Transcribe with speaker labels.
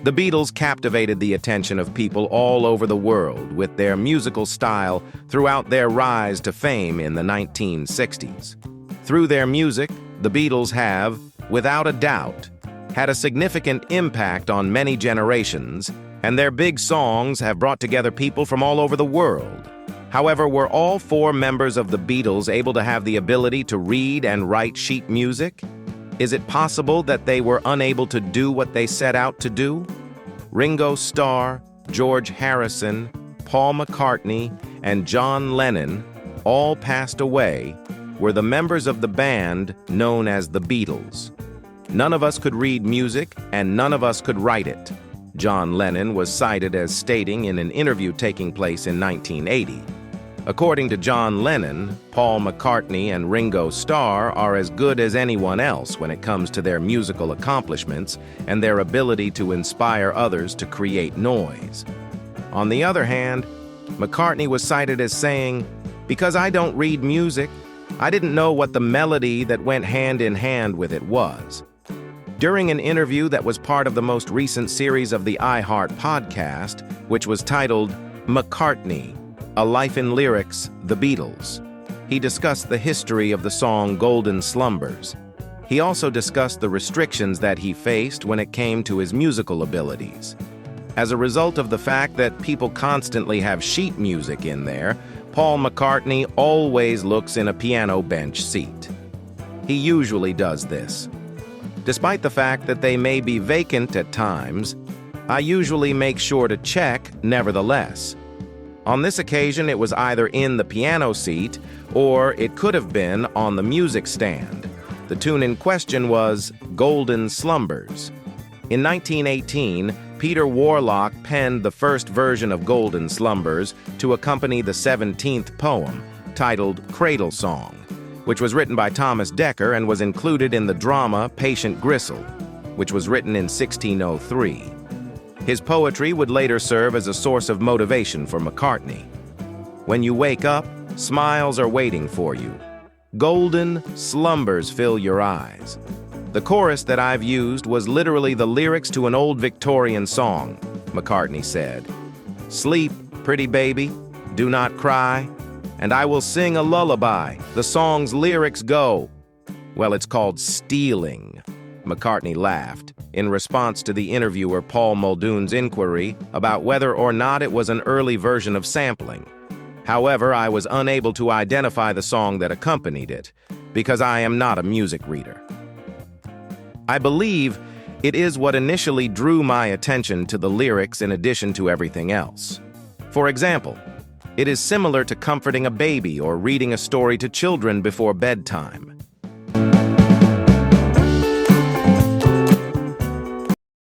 Speaker 1: The Beatles captivated the attention of people all over the world with their musical style throughout their rise to fame in the 1960s. Through their music, the Beatles have, without a doubt, had a significant impact on many generations, and their big songs have brought together people from all over the world. However, were all four members of the Beatles able to have the ability to read and write sheet music? Is it possible that they were unable to do what they set out to do? Ringo Starr, George Harrison, Paul McCartney, and John Lennon, all passed away, were the members of the band known as the Beatles. None of us could read music, and none of us could write it. John Lennon was cited as stating in an interview taking place in 1980. According to John Lennon, Paul McCartney and Ringo Starr are as good as anyone else when it comes to their musical accomplishments and their ability to inspire others to create noise. On the other hand, McCartney was cited as saying, "Because I don't read music, I didn't know what the melody that went hand in hand with it was." During an interview that was part of the most recent series of the iHeart podcast, which was titled McCartney, A Life in Lyrics, The Beatles, he discussed the history of the song Golden Slumbers. He also discussed the restrictions that he faced when it came to his musical abilities. As a result of the fact that people constantly have sheet music in there, Paul McCartney always looks in a piano bench seat. He usually does this. Despite the fact that they may be vacant at times, I usually make sure to check nevertheless. On this occasion, it was either in the piano seat or it could have been on the music stand. The tune in question was Golden Slumbers. In 1918, Peter Warlock penned the first version of Golden Slumbers to accompany the 17th poem, titled Cradle Song, which was written by Thomas Dekker and was included in the drama Patient Gristle, which was written in 1603. His poetry would later serve as a source of motivation for McCartney. When you wake up, smiles are waiting for you. Golden slumbers fill your eyes. The chorus that I've used was literally the lyrics to an old Victorian song, McCartney said. "Sleep, pretty baby, do not cry, and I will sing a lullaby. The song's lyrics go." Well, it's called stealing, McCartney laughed, in response to the interviewer Paul Muldoon's inquiry about whether or not it was an early version of sampling. However, I was unable to identify the song that accompanied it, because I am not a music reader. I believe it is what initially drew my attention to the lyrics in addition to everything else. For example, it is similar to comforting a baby or reading a story to children before bedtime.